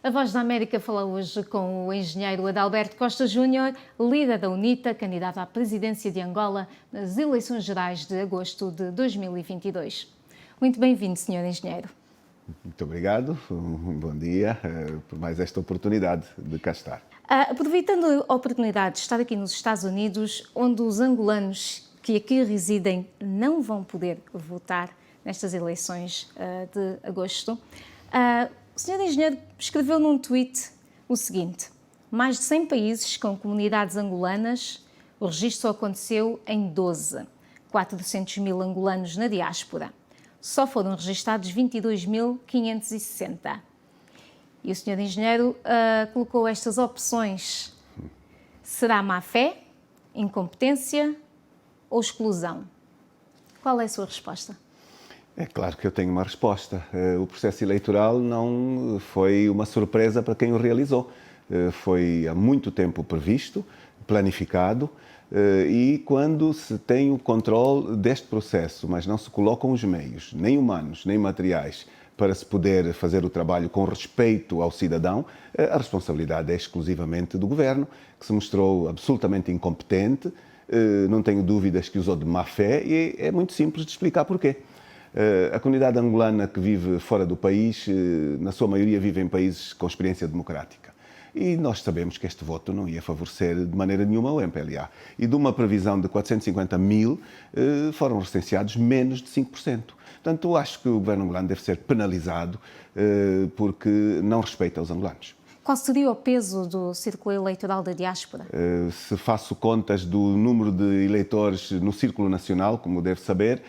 A Voz da América fala hoje com o engenheiro Adalberto Costa Júnior, líder da UNITA, candidato à presidência de Angola nas eleições gerais de agosto de 2022. Muito bem-vindo, Sr. Engenheiro. Muito obrigado, bom dia por mais esta oportunidade de cá estar. Aproveitando a oportunidade de estar aqui nos Estados Unidos, onde os angolanos que aqui residem não vão poder votar nestas eleições de agosto, o Sr. Engenheiro escreveu num tweet o seguinte: mais de 100 países com comunidades angolanas, o registro só aconteceu em 12, 400 mil angolanos na diáspora. Só foram registados 22.560. E o Sr. Engenheiro colocou estas opções. Será má-fé, incompetência ou exclusão? Qual é a sua resposta? É claro que eu tenho uma resposta. O processo eleitoral não foi uma surpresa para quem o realizou. Foi há muito tempo previsto, planificado, e quando se tem o controle deste processo, mas não se colocam os meios, nem humanos, nem materiais, para se poder fazer o trabalho com respeito ao cidadão, a responsabilidade é exclusivamente do governo, que se mostrou absolutamente incompetente. Não tenho dúvidas que usou de má fé e é muito simples de explicar porquê. A comunidade angolana que vive fora do país, na sua maioria, vive em países com experiência democrática. E nós sabemos que este voto não ia favorecer de maneira nenhuma o MPLA. E de uma previsão de 450 mil, foram recenseados menos de 5%. Portanto, eu acho que o governo angolano deve ser penalizado porque não respeita os angolanos. Qual seria o peso do círculo eleitoral da diáspora? Se faço contas do número de eleitores no círculo nacional, como deve saber,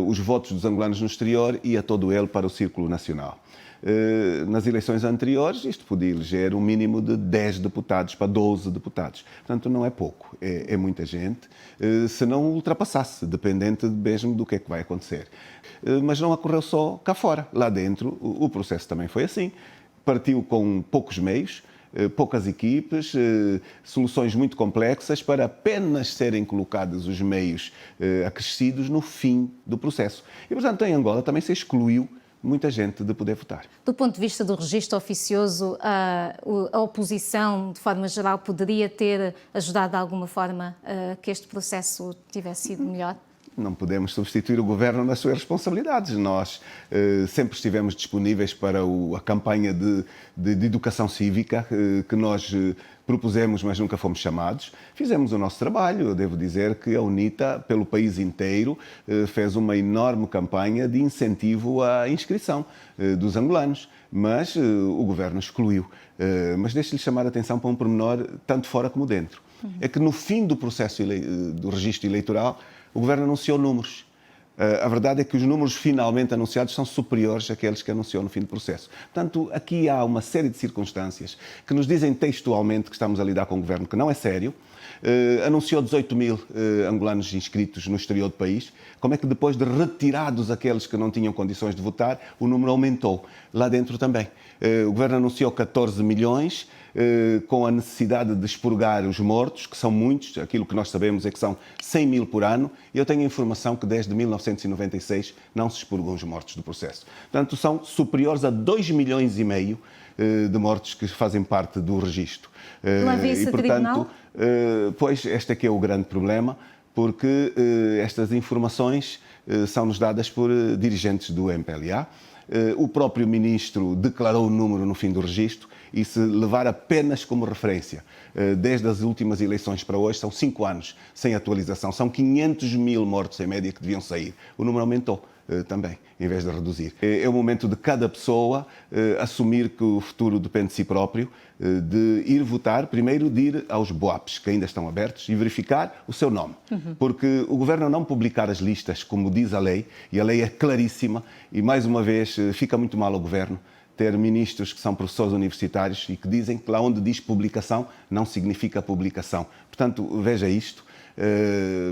os votos dos angolanos no exterior ia todo ele para o círculo nacional. Nas eleições anteriores, isto podia eleger um mínimo de 10 deputados para 12 deputados. Portanto, não é pouco, é muita gente, se não ultrapassasse, dependente mesmo do que é que vai acontecer. Mas não ocorreu só cá fora. Lá dentro, o processo também foi assim. Partiu com poucos meios, poucas equipes, soluções muito complexas para apenas serem colocados os meios acrescidos no fim do processo. E, portanto, em Angola também se excluiu muita gente de poder votar. Do ponto de vista do registro oficioso, a oposição, de forma geral, poderia ter ajudado de alguma forma a que este processo tivesse sido melhor? Não podemos substituir o governo nas suas responsabilidades. Nós sempre estivemos disponíveis para a campanha de educação cívica que nós propusemos, mas nunca fomos chamados. Fizemos o nosso trabalho. Eu devo dizer que a UNITA, pelo país inteiro, fez uma enorme campanha de incentivo à inscrição dos angolanos, mas o governo excluiu. Mas deixe-lhe chamar a atenção para um pormenor, tanto fora como dentro. É que no fim do processo do registro eleitoral, o governo anunciou números. A verdade é que os números finalmente anunciados são superiores àqueles que anunciou no fim do processo. Portanto, aqui há uma série de circunstâncias que nos dizem textualmente que estamos a lidar com um governo que não é sério. Anunciou 18 mil angolanos inscritos no exterior do país. Como é que depois de retirados aqueles que não tinham condições de votar, o número aumentou? Lá dentro também. O governo anunciou 14 milhões, com a necessidade de expurgar os mortos, que são muitos. Aquilo que nós sabemos é que são 100 mil por ano. E eu tenho a informação que desde 1996 não se expurgam os mortos do processo. Portanto, são superiores a 2 milhões e meio de mortos que fazem parte do registro. Leva isso a tribunal? Pois, este é que é o grande problema, porque estas informações são-nos dadas por dirigentes do MPLA. O próprio ministro declarou o número no fim do registro e, se levar apenas como referência, desde as últimas eleições para hoje, são 5 anos sem atualização. São 500 mil mortos em média que deviam sair. O número aumentou também, em vez de reduzir. É o momento de cada pessoa assumir que o futuro depende de si próprio, de ir votar, primeiro de ir aos BOAPs, que ainda estão abertos, e verificar o seu nome. Porque o governo não publicar as listas, como diz a lei, e a lei é claríssima, e mais uma vez fica muito mal ao governo ter ministros que são professores universitários e que dizem que lá onde diz publicação não significa publicação. Portanto, veja isto,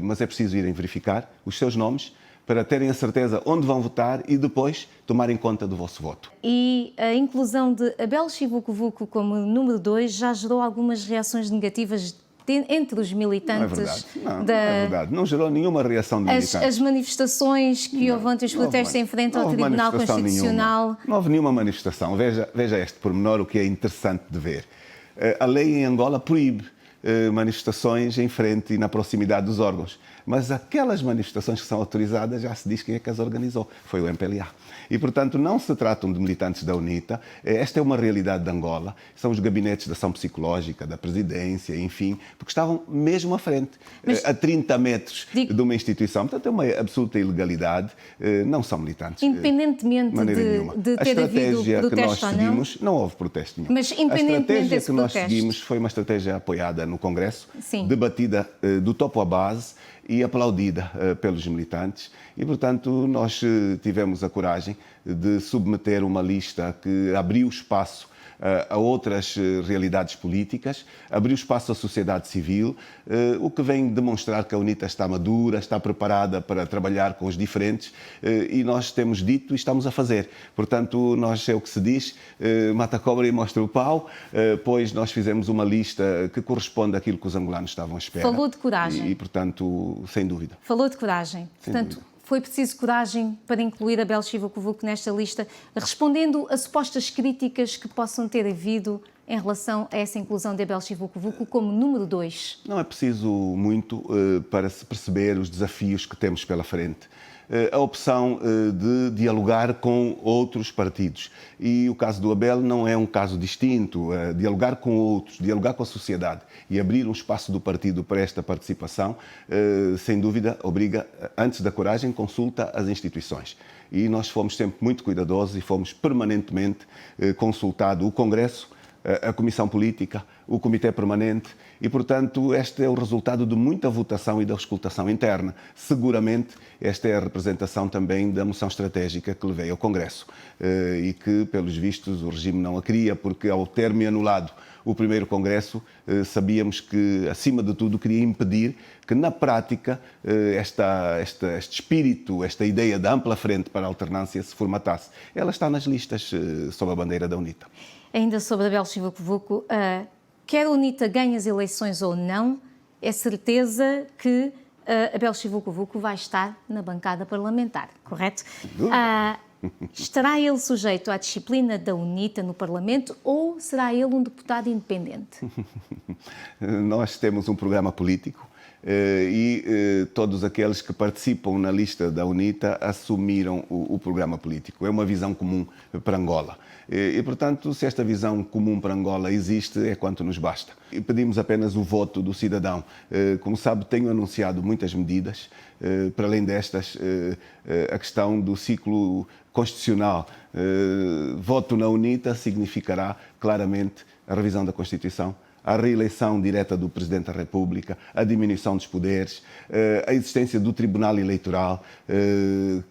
mas é preciso irem verificar os seus nomes para terem a certeza onde vão votar e depois tomarem conta do vosso voto. E a inclusão de Abel Chivucovuco como número 2 já gerou algumas reações negativas entre os militantes. Não é verdade. Não gerou nenhuma reação de militantes. As manifestações que houve ontem, os protestos em frente ao Tribunal Constitucional. Não houve nenhuma manifestação. Veja este pormenor, o que é interessante de ver. A lei em Angola proíbe manifestações em frente e na proximidade dos órgãos. Mas aquelas manifestações que são autorizadas, já se diz quem é que as organizou. Foi o MPLA. E, portanto, não se tratam de militantes da UNITA. Esta é uma realidade de Angola. São os gabinetes de ação psicológica, da presidência, enfim, porque estavam mesmo à frente, a 30 metros de uma instituição. Portanto, é uma absoluta ilegalidade. Não são militantes. Independentemente de ter havido protesto ou não houve protesto nenhum. Mas, independentemente desse protesto. A estratégia que nós seguimos foi uma estratégia apoiada no Congresso, debatida do topo à base e aplaudida pelos militantes. E, portanto, nós tivemos a coragem de submeter uma lista que abriu espaço a outras realidades políticas, abriu espaço à sociedade civil, o que vem demonstrar que a UNITA está madura, está preparada para trabalhar com os diferentes, e nós temos dito e estamos a fazer. Portanto, nós é o que se diz, mata a cobra e mostra o pau, pois nós fizemos uma lista que corresponde àquilo que os angolanos estavam à espera. Falou de coragem. E portanto, sem dúvida. Falou de coragem. Portanto, foi preciso coragem para incluir Abel Chivacovuco nesta lista, respondendo a supostas críticas que possam ter havido em relação a essa inclusão de Abel Chivacovuco como número 2? Não é preciso muito para se perceber os desafios que temos pela frente. A opção de dialogar com outros partidos. E o caso do Abel não é um caso distinto. Dialogar com outros, dialogar com a sociedade e abrir um espaço do partido para esta participação, sem dúvida, obriga, antes da coragem, consulta às instituições. E nós fomos sempre muito cuidadosos e fomos permanentemente consultado o Congresso, a Comissão Política, o Comitê Permanente e, portanto, este é o resultado de muita votação e da auscultação interna. Seguramente, esta é a representação também da moção estratégica que levei ao Congresso e que, pelos vistos, o regime não a queria, porque ao ter-me anulado o primeiro Congresso, sabíamos que, acima de tudo, queria impedir que, na prática, este espírito, esta ideia da ampla frente para a alternância se formatasse. Ela está nas listas sob a bandeira da UNITA. Ainda sobre Abel Chivacovuco, quer a UNITA ganhe as eleições ou não, é certeza que Abel Chivacovuco vai estar na bancada parlamentar, correto? Estará ele sujeito à disciplina da UNITA no Parlamento ou será ele um deputado independente? Nós temos um programa político e todos aqueles que participam na lista da UNITA assumiram o programa político. É uma visão comum para Angola. E, portanto, se esta visão comum para Angola existe, é quanto nos basta. E pedimos apenas o voto do cidadão. Como sabe, tenho anunciado muitas medidas, para além destas, a questão do ciclo constitucional. Voto na UNITA significará claramente a revisão da Constituição, a reeleição direta do Presidente da República, a diminuição dos poderes, a existência do Tribunal Eleitoral,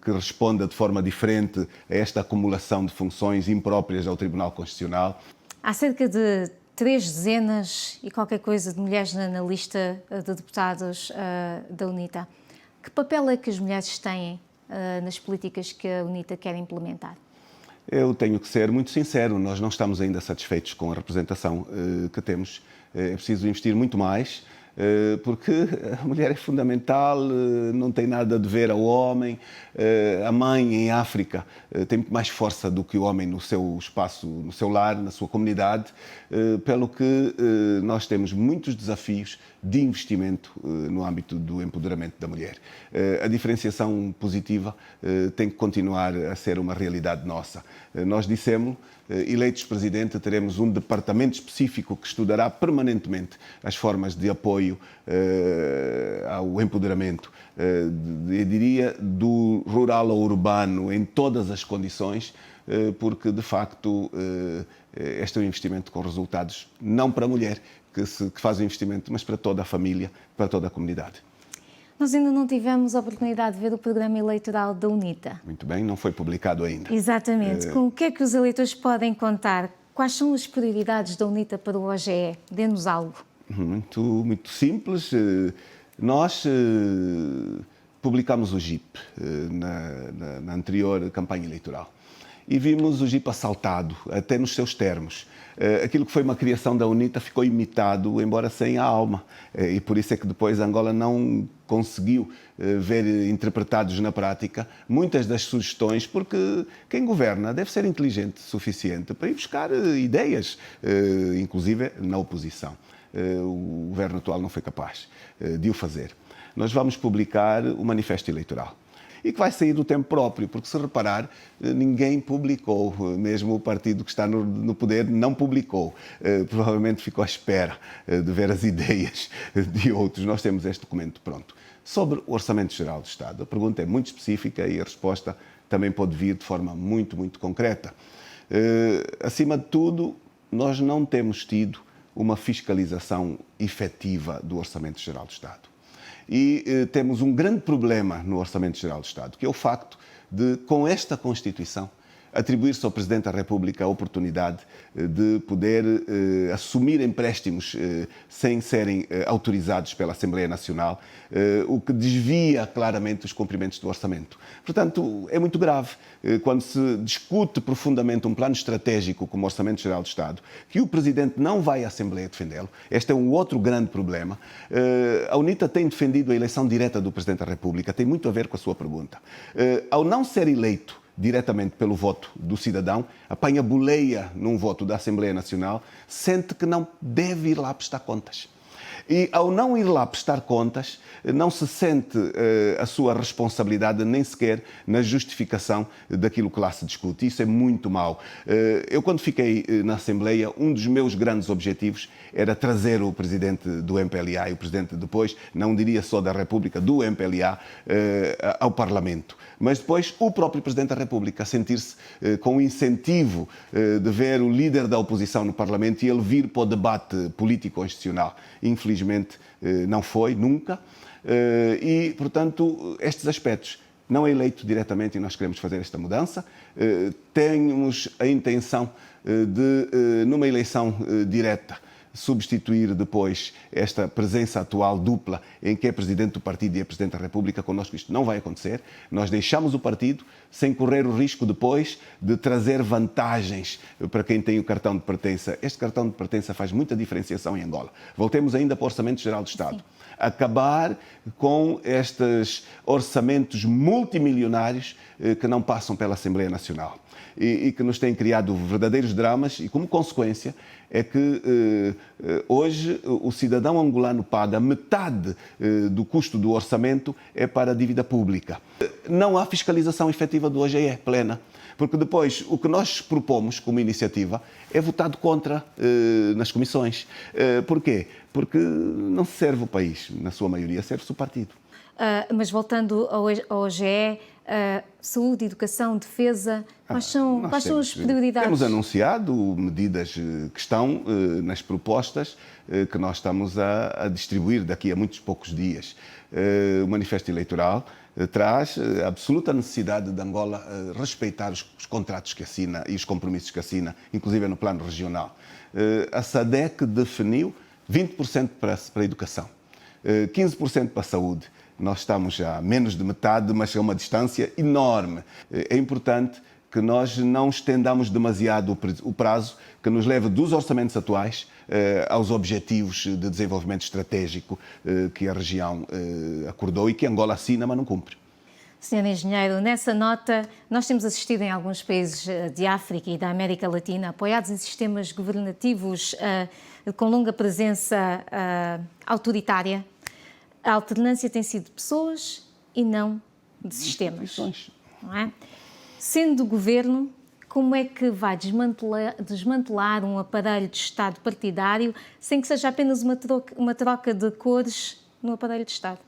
que responda de forma diferente a esta acumulação de funções impróprias ao Tribunal Constitucional. Há cerca de 3 dezenas e qualquer coisa de mulheres na lista de deputados da UNITA. Que papel é que as mulheres têm nas políticas que a UNITA quer implementar? Eu tenho que ser muito sincero, nós não estamos ainda satisfeitos com a representação que temos. É preciso investir muito mais, porque a mulher é fundamental, não tem nada a dever ao homem. A mãe em África tem muito mais força do que o homem no seu espaço, no seu lar, na sua comunidade, pelo que nós temos muitos desafios de investimento no âmbito do empoderamento da mulher. A diferenciação positiva tem que continuar a ser uma realidade nossa. Nós dissemos, eleitos presidente, teremos um departamento específico que estudará permanentemente as formas de apoio ao empoderamento, eu diria, do rural ao urbano, em todas as condições, porque, de facto, este é um investimento com resultados, não para a mulher que faz o investimento, mas para toda a família, para toda a comunidade. Nós ainda não tivemos a oportunidade de ver o programa eleitoral da UNITA. Muito bem, não foi publicado ainda. Exatamente. Com o que é que os eleitores podem contar? Quais são as prioridades da UNITA para o OGE? Dê-nos algo. Muito simples. Nós publicámos o GIP na anterior campanha eleitoral. e vimos o JIP assaltado, até nos seus termos. Aquilo que foi uma criação da UNITA ficou imitado, embora sem a alma. E por isso é que depois Angola não conseguiu ver interpretados na prática muitas das sugestões, porque quem governa deve ser inteligente o suficiente para ir buscar ideias, inclusive na oposição. O governo atual não foi capaz de o fazer. Nós vamos publicar o manifesto eleitoral. E que vai sair do tempo próprio, porque se reparar, ninguém publicou, mesmo o partido que está no poder não publicou. Provavelmente ficou à espera de ver as ideias de outros. Nós temos este documento pronto. Sobre o Orçamento Geral do Estado, a pergunta é muito específica e a resposta também pode vir de forma muito, muito concreta. Acima de tudo, nós não temos tido uma fiscalização efetiva do Orçamento Geral do Estado. E temos um grande problema no Orçamento Geral do Estado, que é o facto de, com esta Constituição, atribuir-se ao Presidente da República a oportunidade de poder assumir empréstimos sem serem autorizados pela Assembleia Nacional, o que desvia claramente os cumprimentos do orçamento. Portanto, é muito grave quando se discute profundamente um plano estratégico como o Orçamento Geral do Estado, que o Presidente não vai à Assembleia defendê-lo. Este é um outro grande problema. A UNITA tem defendido a eleição direta do Presidente da República, tem muito a ver com a sua pergunta. Ao não ser eleito diretamente pelo voto do cidadão, apanha boleia num voto da Assembleia Nacional, sente que não deve ir lá prestar contas. E ao não ir lá prestar contas, não se sente a sua responsabilidade nem sequer na justificação daquilo que lá se discute. Isso é muito mau. Eu, quando fiquei na Assembleia, um dos meus grandes objetivos era trazer o Presidente do MPLA e o Presidente depois, não diria só da República, do MPLA, ao Parlamento. Mas depois o próprio Presidente da República sentir-se com o incentivo de ver o líder da oposição no Parlamento e ele vir para o debate político-constitucional. Infelizmente não foi, nunca. E, portanto, estes aspectos, não é eleito diretamente e nós queremos fazer esta mudança. Temos a intenção de, numa eleição direta, substituir depois esta presença atual dupla em que é Presidente do Partido e é Presidente da República. Connosco isto não vai acontecer. Nós deixamos o partido sem correr o risco depois de trazer vantagens para quem tem o cartão de pertença. Este cartão de pertença faz muita diferenciação em Angola. Voltemos ainda para o Orçamento Geral do Estado. Sim. Acabar com estes orçamentos multimilionários que não passam pela Assembleia Nacional e que nos têm criado verdadeiros dramas e, como consequência, é que hoje o cidadão angolano paga metade do custo do orçamento é para a dívida pública. Não há fiscalização efetiva do OGE plena, porque depois o que nós propomos como iniciativa é votado contra nas comissões. Porquê? Porque não serve o país, na sua maioria, serve-se o partido. Mas voltando ao OGE, saúde, educação, defesa, quais são as prioridades? Temos anunciado medidas que estão nas propostas que nós estamos a distribuir daqui a muitos poucos dias. O manifesto eleitoral traz a absoluta necessidade de Angola respeitar os contratos que assina e os compromissos que assina, inclusive no plano regional. A SADC definiu 20% para a educação, 15% para a saúde. Nós estamos a menos de metade, mas é uma distância enorme. É importante que nós não estendamos demasiado o prazo, que nos leve dos orçamentos atuais aos objetivos de desenvolvimento estratégico que a região acordou e que Angola assina, mas não cumpre. Senhor Engenheiro, nessa nota, nós temos assistido em alguns países de África e da América Latina, apoiados em sistemas governativos com longa presença autoritária, a alternância tem sido de pessoas e não de sistemas. Não é? Sendo governo, como é que vai desmantelar um aparelho de Estado partidário sem que seja apenas uma troca de cores no aparelho de Estado?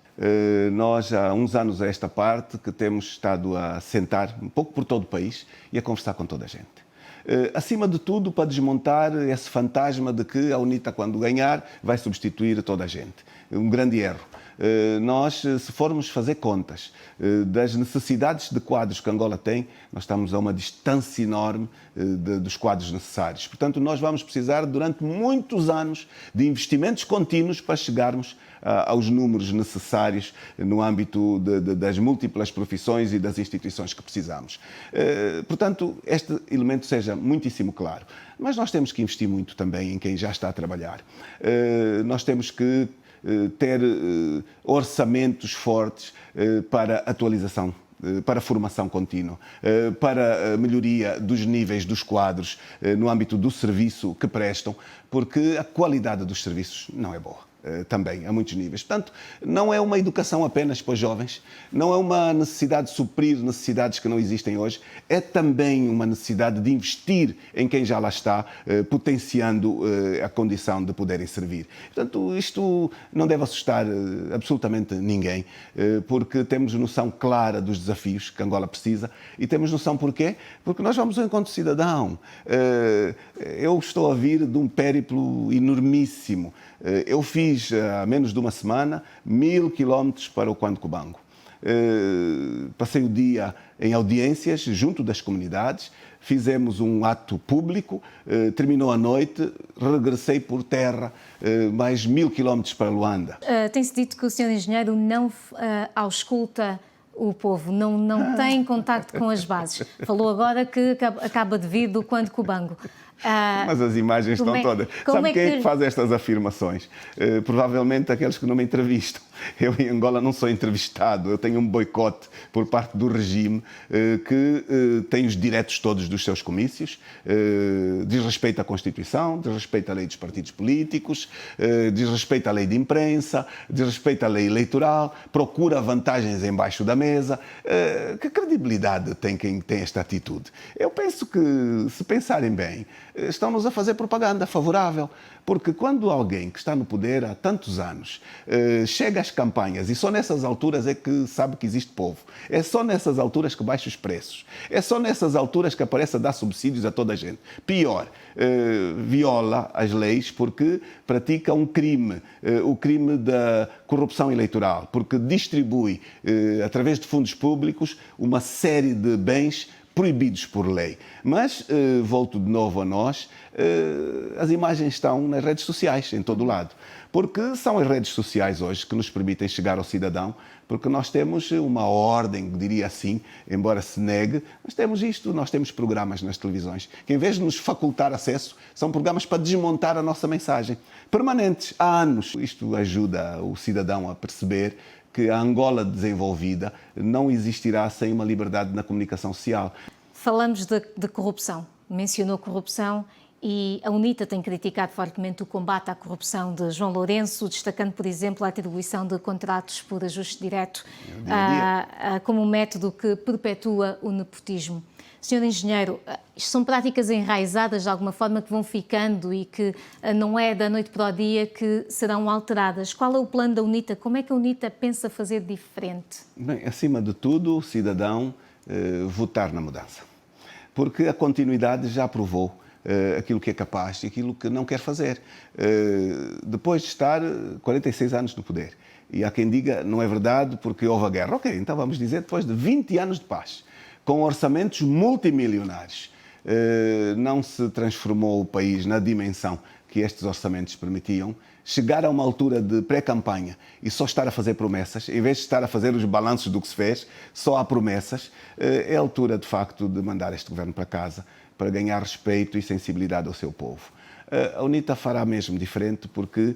Nós, há uns anos a esta parte, que temos estado a sentar um pouco por todo o país e a conversar com toda a gente. Acima de tudo, para desmontar esse fantasma de que a UNITA, quando ganhar, vai substituir toda a gente. Um grande erro. Nós, se formos fazer contas das necessidades de quadros que Angola tem, nós estamos a uma distância enorme dos quadros necessários. Portanto, nós vamos precisar, durante muitos anos, de investimentos contínuos para chegarmos aos números necessários no âmbito das múltiplas profissões e das instituições que precisamos. Portanto, este elemento seja muitíssimo claro. Mas nós temos que investir muito também em quem já está a trabalhar. Nós temos que ter orçamentos fortes para atualização, para formação contínua, para a melhoria dos níveis dos quadros no âmbito do serviço que prestam, porque a qualidade dos serviços não é boa. Também, a muitos níveis. Portanto, não é uma educação apenas para os jovens, não é uma necessidade de suprir necessidades que não existem hoje, é também uma necessidade de investir em quem já lá está, potenciando a condição de poderem servir. Portanto, isto não deve assustar absolutamente ninguém, porque temos noção clara dos desafios que Angola precisa e temos noção porquê? Porque nós vamos ao encontro cidadão. Eu estou a vir de um périplo enormíssimo. Eu fiz, há menos de uma semana, 1000 quilómetros para o Cubango. Passei o dia em audiências junto das comunidades, fizemos um ato público, terminou a noite, regressei por terra mais 1000 quilómetros para Luanda. Tem-se dito que o Sr. Engenheiro não ausculta o povo, não tem contacto com as bases. Falou agora que acaba de vir do Cubango. Mas as imagens estão todas. Sabe quem é que faz estas afirmações? Provavelmente aqueles que não me entrevistam. Eu em Angola não sou entrevistado, eu tenho um boicote por parte do regime que tem os direitos todos dos seus comícios, desrespeita a Constituição, desrespeita a lei dos partidos políticos, desrespeita a lei de imprensa, desrespeita a lei eleitoral, procura vantagens embaixo da mesa. Que credibilidade tem quem tem esta atitude? Eu penso que, se pensarem bem, estão-nos a fazer propaganda favorável, porque quando alguém que está no poder há tantos anos chega às campanhas e só nessas alturas é que sabe que existe povo, é só nessas alturas que baixa os preços, é só nessas alturas que aparece a dar subsídios a toda a gente. Pior, viola as leis porque pratica um crime, o crime da corrupção eleitoral, porque distribui, através de fundos públicos, uma série de bens proibidos por lei. Mas, volto de novo a nós, as imagens estão nas redes sociais, em todo o lado. Porque são as redes sociais hoje que nos permitem chegar ao cidadão, porque nós temos uma ordem, diria assim, embora se negue, mas temos isto, nós temos programas nas televisões, que em vez de nos facultar acesso, são programas para desmontar a nossa mensagem. Permanentes, há anos. Isto ajuda o cidadão a perceber que a Angola desenvolvida não existirá sem uma liberdade na comunicação social. Falamos de corrupção, mencionou corrupção e a UNITA tem criticado fortemente o combate à corrupção de João Lourenço, destacando, por exemplo, a atribuição de contratos por ajuste direto como um método que perpetua o nepotismo. Senhor Engenheiro, isto são práticas enraizadas de alguma forma que vão ficando e que não é da noite para o dia que serão alteradas. Qual é o plano da UNITA? Como é que a UNITA pensa fazer diferente? Bem, acima de tudo, o cidadão votar na mudança. Porque a continuidade já provou aquilo que é capaz e aquilo que não quer fazer. Depois de estar 46 anos no poder. E há quem diga, não é verdade porque houve a guerra. Ok, então vamos dizer, depois de 20 anos de paz, com orçamentos multimilionários, não se transformou o país na dimensão que estes orçamentos permitiam, chegar a uma altura de pré-campanha e só estar a fazer promessas, em vez de estar a fazer os balanços do que se fez, só há promessas, é a altura, de facto, de mandar este governo para casa, para ganhar respeito e sensibilidade ao seu povo. A UNITA fará mesmo diferente porque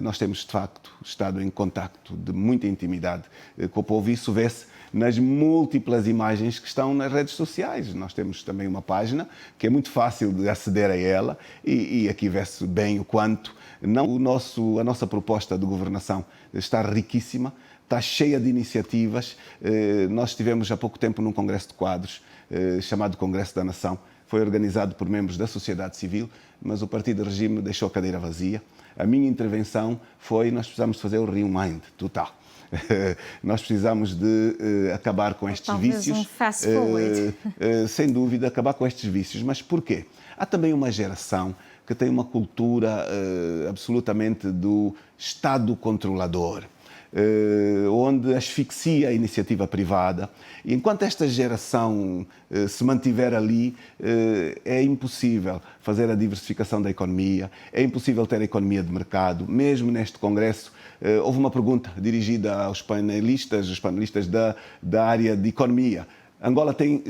nós temos, de facto, estado em contacto de muita intimidade com o povo e isso vê-se nas múltiplas imagens que estão nas redes sociais. Nós temos também uma página que é muito fácil de aceder a ela e aqui vê-se bem o quanto a nossa proposta de governação está riquíssima, está cheia de iniciativas. Nós estivemos há pouco tempo num congresso de quadros chamado Congresso da Nação. Foi organizado por membros da sociedade civil, mas o partido de regime deixou a cadeira vazia. A minha intervenção foi: nós precisamos fazer o rewind total. Nós precisamos de acabar com estes vícios. Um fast forward. Sem dúvida, acabar com estes vícios. Mas porquê? Há também uma geração que tem uma cultura absolutamente do Estado controlador. onde asfixia a iniciativa privada. E enquanto esta geração se mantiver ali, é impossível fazer a diversificação da economia, é impossível ter a economia de mercado. Mesmo neste Congresso, houve uma pergunta dirigida aos panelistas, da área de economia. Angola tem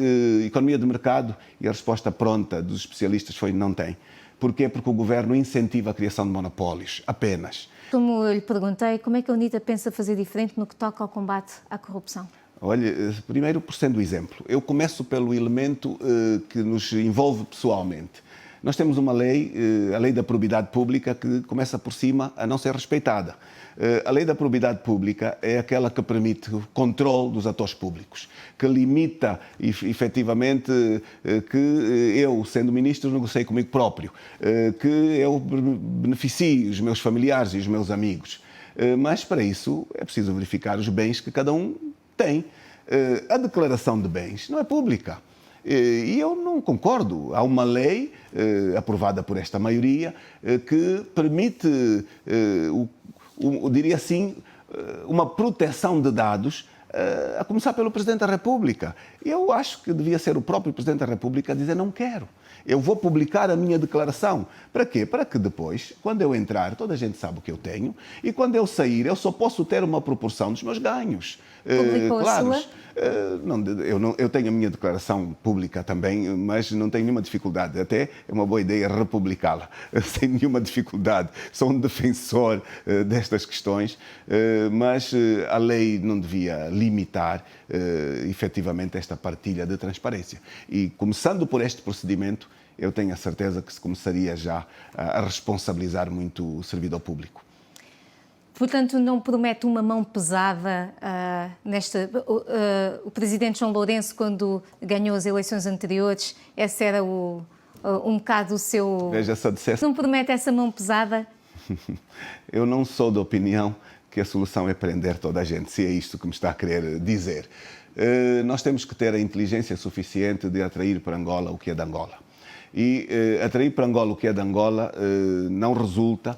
economia de mercado? E a resposta pronta dos especialistas foi não tem. Porquê? Porque o governo incentiva a criação de monopólios, apenas. Como eu lhe perguntei, como é que a UNITA pensa fazer diferente no que toca ao combate à corrupção? Olha, primeiro por sendo o exemplo. Eu começo pelo elemento que nos envolve pessoalmente. Nós temos uma lei, a Lei da Probidade Pública, que começa por cima a não ser respeitada. A Lei da Probidade Pública é aquela que permite o controle dos atores públicos, que limita, efetivamente, que eu, sendo ministro, negocie comigo próprio, que eu beneficie os meus familiares e os meus amigos. Mas, para isso, é preciso verificar os bens que cada um tem. A declaração de bens não é pública. E eu não concordo. Há uma lei aprovada por esta maioria que permite, diria assim, uma proteção de dados, a começar pelo Presidente da República. Eu acho que devia ser o próprio Presidente da República a dizer não quero. Eu vou publicar a minha declaração. Para quê? Para que depois, quando eu entrar, toda a gente sabe o que eu tenho, e quando eu sair, eu só posso ter uma proporção dos meus ganhos. Publicou claro, a sua? Eu tenho a minha declaração pública também, mas não tenho nenhuma dificuldade. Até é uma boa ideia republicá-la, sem nenhuma dificuldade. Sou um defensor destas questões, mas a lei não devia limitar efetivamente esta partilha de transparência. E começando por este procedimento, eu tenho a certeza que se começaria já a responsabilizar muito o servidor público. Portanto, não promete uma mão pesada nesta... o presidente João Lourenço, quando ganhou as eleições anteriores, esse era um bocado o seu... Veja, se dissesse... Não promete essa mão pesada? Eu não sou da opinião que a solução é prender toda a gente, se é isto que me está a querer dizer. Nós temos que ter a inteligência suficiente de atrair para Angola o que é de Angola. E atrair para Angola o que é de Angola não resulta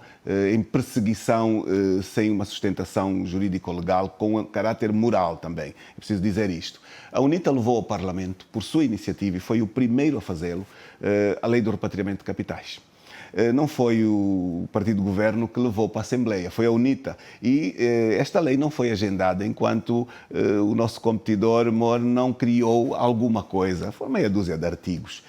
em perseguição sem uma sustentação jurídico-legal com caráter moral também. É preciso dizer isto. A UNITA levou ao Parlamento, por sua iniciativa, e foi o primeiro a fazê-lo, a Lei do Repatriamento de Capitais. Não foi o Partido do Governo que levou para a Assembleia, foi a UNITA. E esta lei não foi agendada enquanto o nosso competidor MOR não criou alguma coisa. Foi meia dúzia de artigos.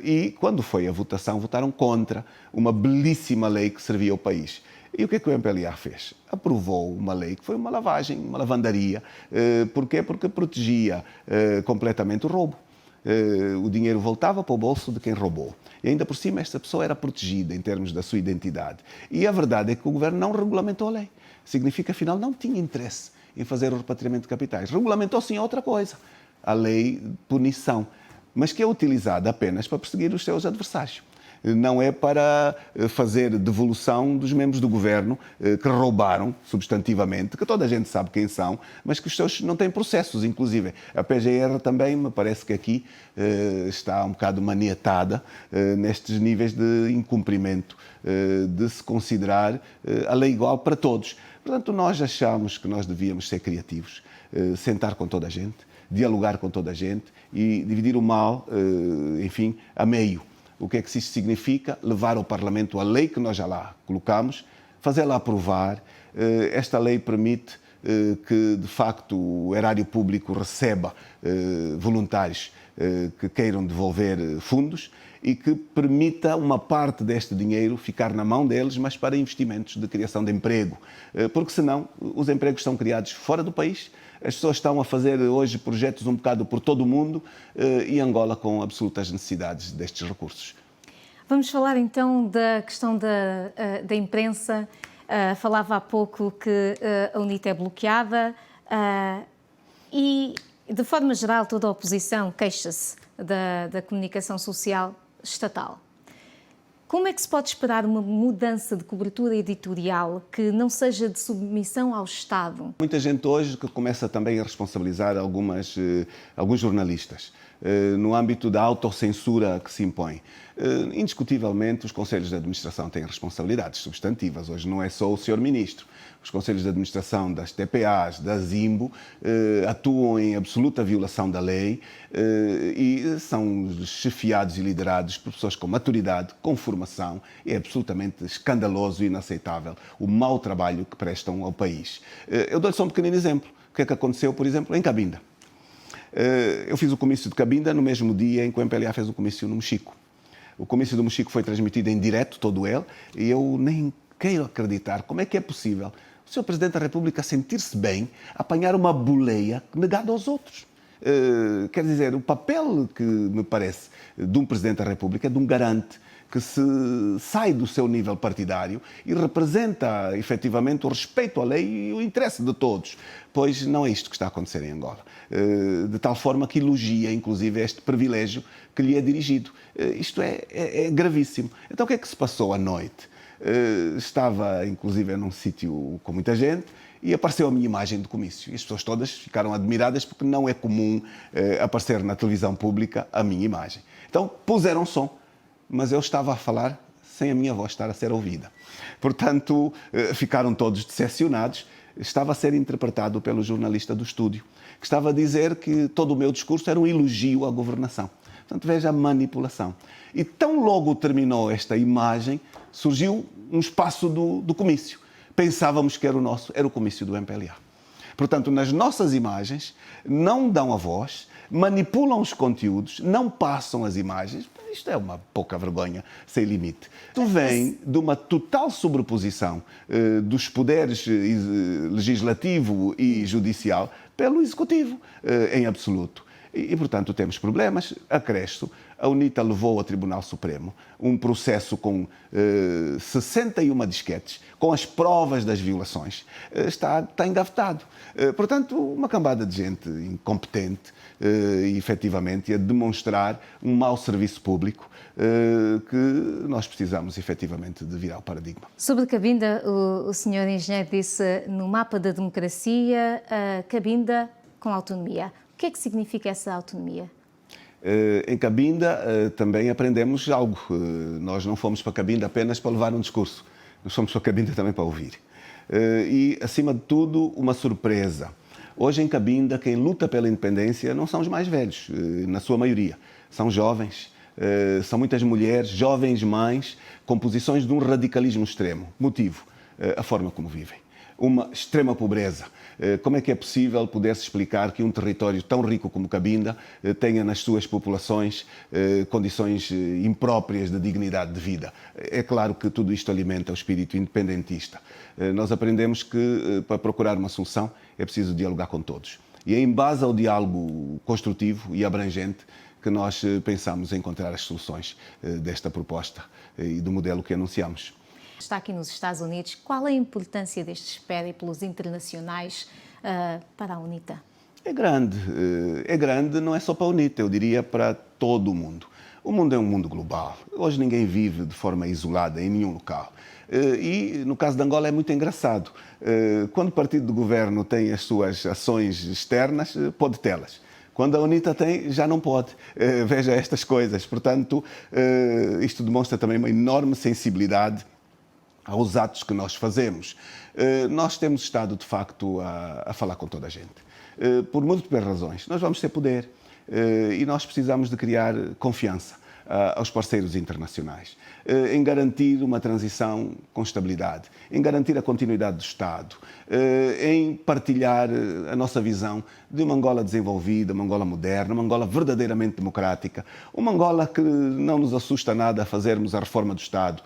E quando foi a votação, votaram contra uma belíssima lei que servia ao país. E o que é que o MPLA fez? Aprovou uma lei que foi uma lavagem, uma lavandaria. Porquê? Porque protegia completamente o roubo. O dinheiro voltava para o bolso de quem roubou. E ainda por cima esta pessoa era protegida em termos da sua identidade. E a verdade é que o governo não regulamentou a lei. Significa, afinal, não tinha interesse em fazer o repatriamento de capitais. Regulamentou sim outra coisa, a lei de punição, mas que é utilizada apenas para perseguir os seus adversários. Não é para fazer devolução dos membros do governo que roubaram substantivamente, que toda a gente sabe quem são, mas que os seus não têm processos, inclusive. A PGR também, me parece que aqui está um bocado maniatada nestes níveis de incumprimento, de se considerar a lei igual para todos. Portanto, nós achamos que nós devíamos ser criativos, sentar com toda a gente, dialogar com toda a gente e dividir o mal, enfim, a meio. O que é que isso significa? Levar ao Parlamento a lei que nós já lá colocamos, fazê-la aprovar. Esta lei permite que, de facto, o erário público receba voluntários que queiram devolver fundos e que permita uma parte deste dinheiro ficar na mão deles, mas para investimentos de criação de emprego. Porque, senão, os empregos são criados fora do país. As pessoas estão a fazer hoje projetos um bocado por todo o mundo e Angola com absolutas necessidades destes recursos. Vamos falar então da questão da imprensa. Falava há pouco que a UNITA é bloqueada e, de forma geral, toda a oposição queixa-se da comunicação social estatal. Como é que se pode esperar uma mudança de cobertura editorial que não seja de submissão ao Estado? Muita gente hoje que começa também a responsabilizar alguns jornalistas. no âmbito da autocensura que se impõe. Indiscutivelmente, os conselhos de administração têm responsabilidades substantivas. Hoje não é só o Sr. Ministro. Os conselhos de administração das TPAs, da ZIMBO, atuam em absoluta violação da lei e são chefiados e liderados por pessoas com maturidade, com formação. É absolutamente escandaloso e inaceitável o mau trabalho que prestam ao país. Eu dou-lhe só um pequenino exemplo. O que é que aconteceu, por exemplo, em Cabinda? Eu fiz o comício de Cabinda no mesmo dia em que o MPLA fez o comício no Mexico. O comício do Mexico foi transmitido em direto, todo ele, e eu nem quero acreditar como é que é possível o Sr. Presidente da República sentir-se bem, apanhar uma boleia negada aos outros. Quer dizer, o papel que me parece de um Presidente da República é de um garante que se sai do seu nível partidário e representa efetivamente o respeito à lei e o interesse de todos, pois não é isto que está a acontecer em Angola. De tal forma que elogia, inclusive, este privilégio que lhe é dirigido. Isto é gravíssimo. Então o que é que se passou à noite? Estava, inclusive, num sítio com muita gente e apareceu a minha imagem de comício. E as pessoas todas ficaram admiradas porque não é comum aparecer na televisão pública a minha imagem. Então puseram som, mas eu estava a falar sem a minha voz estar a ser ouvida. Portanto, ficaram todos decepcionados. Estava a ser interpretado pelo jornalista do estúdio, que estava a dizer que todo o meu discurso era um elogio à governação. Portanto, veja a manipulação. E tão logo terminou esta imagem, surgiu um espaço do comício. Pensávamos que era o nosso, era o comício do MPLA. Portanto, nas nossas imagens, não dão a voz, manipulam os conteúdos, não passam as imagens. Isto é uma pouca vergonha sem limite. Isto vem de uma total sobreposição dos poderes legislativo e judicial pelo executivo, em absoluto. E, portanto, temos problemas. Acresce, a UNITA levou ao Tribunal Supremo um processo com 61 disquetes, com as provas das violações. Está engavetado. Portanto, uma cambada de gente incompetente e, efetivamente, a demonstrar um mau serviço público que nós precisamos, efetivamente, de virar o paradigma. Sobre Cabinda, o senhor engenheiro disse no mapa da democracia, Cabinda com autonomia. O que é que significa essa autonomia? Em Cabinda também aprendemos algo. Nós não fomos para Cabinda apenas para levar um discurso. Nós fomos para Cabinda também para ouvir. E, acima de tudo, uma surpresa. Hoje em Cabinda, quem luta pela independência não são os mais velhos, na sua maioria. São jovens, são muitas mulheres, jovens mães, com posições de um radicalismo extremo. Motivo, a forma como vivem. Uma extrema pobreza. Como é que é possível poder-se explicar que um território tão rico como Cabinda tenha nas suas populações condições impróprias de dignidade de vida? É claro que tudo isto alimenta o espírito independentista. Nós aprendemos que para procurar uma solução é preciso dialogar com todos. E é em base ao diálogo construtivo e abrangente que nós pensamos encontrar as soluções desta proposta e do modelo que anunciamos. Está aqui nos Estados Unidos. Qual é a importância destes périplos internacionais para a UNITA? É grande, não é só para a UNITA, eu diria para todo o mundo. O mundo é um mundo global. Hoje ninguém vive de forma isolada em nenhum local. E no caso de Angola é muito engraçado. Quando o partido de governo tem as suas ações externas, pode tê-las. Quando a UNITA tem, já não pode. Veja estas coisas. Portanto, isto demonstra também uma enorme sensibilidade aos atos que nós fazemos. Nós temos estado, de facto, a falar com toda a gente. Por múltiplas razões. Nós vamos ter poder e nós precisamos de criar confiança aos parceiros internacionais, em garantir uma transição com estabilidade, em garantir a continuidade do Estado, em partilhar a nossa visão de uma Angola desenvolvida, uma Angola moderna, uma Angola verdadeiramente democrática, uma Angola que não nos assusta nada a fazermos a reforma do Estado,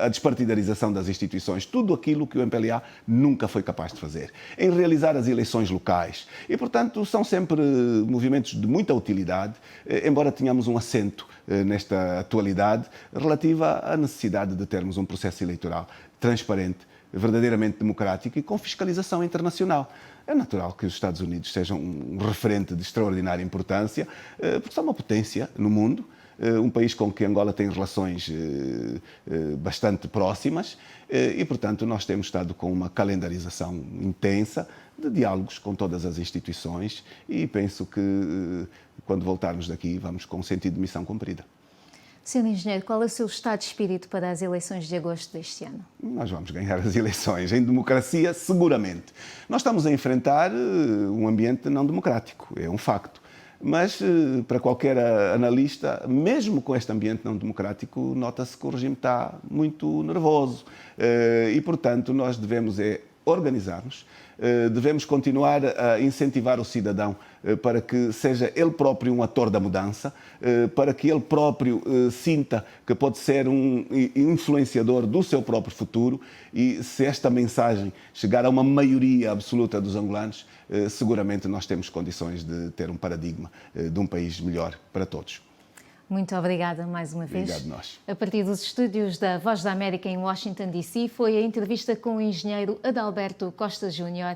a despartidarização das instituições, tudo aquilo que o MPLA nunca foi capaz de fazer, em realizar as eleições locais. E, portanto, são sempre movimentos de muita utilidade, embora tenhamos um acento nesta atualidade relativa à necessidade de termos um processo eleitoral transparente, verdadeiramente democrático e com fiscalização internacional. É natural que os Estados Unidos sejam um referente de extraordinária importância, porque são uma potência no mundo, um país com que Angola tem relações bastante próximas e, portanto, nós temos estado com uma calendarização intensa de diálogos com todas as instituições e penso que quando voltarmos daqui, vamos com um sentido de missão cumprida. Sr. Engenheiro, qual é o seu estado de espírito para as eleições de agosto deste ano? Nós vamos ganhar as eleições. Em democracia, seguramente. Nós estamos a enfrentar um ambiente não democrático, é um facto. Mas, para qualquer analista, mesmo com este ambiente não democrático, nota-se que o regime está muito nervoso. E, portanto, nós devemos organizar-nos, devemos continuar a incentivar o cidadão para que seja ele próprio um ator da mudança, para que ele próprio sinta que pode ser um influenciador do seu próprio futuro, e se esta mensagem chegar a uma maioria absoluta dos angolanos, seguramente nós temos condições de ter um paradigma de um país melhor para todos. Muito obrigada mais uma vez. Obrigado nós. A partir dos estúdios da Voz da América em Washington, D.C., foi a entrevista com o engenheiro Adalberto Costa Júnior.